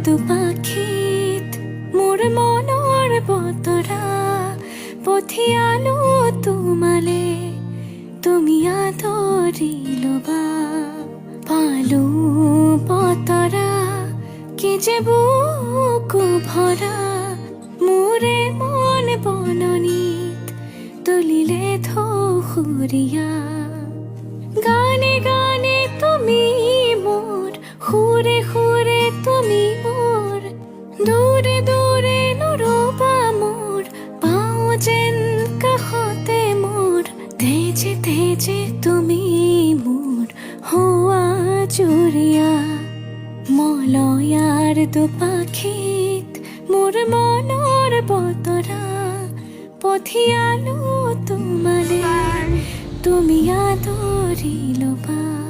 দুপাখিত মোৰ মনৰ বতৰা পঠিয়ালো তোমালে, তুমি আদৰি ল'বা। পালো বতৰা কি যে বুকু ভৰা, মোৰে মন বননিত তুলিলে ধুসুৰিয়া। গানে গানে তুমি মোৰ, সুৰে সুৰে তুমি মোৰ, দূৰে দূৰে নৰবা মোৰ, পাওঁ যেন কাষতে মোৰ, তেজে তেজে তুমি মোৰ হোৱা জুৰিয়া। মলয়াৰ দুপাখিত মোৰ মনৰ বতৰা পঠিয়ালো তোমালে, তুমি আদৰি ল'বা।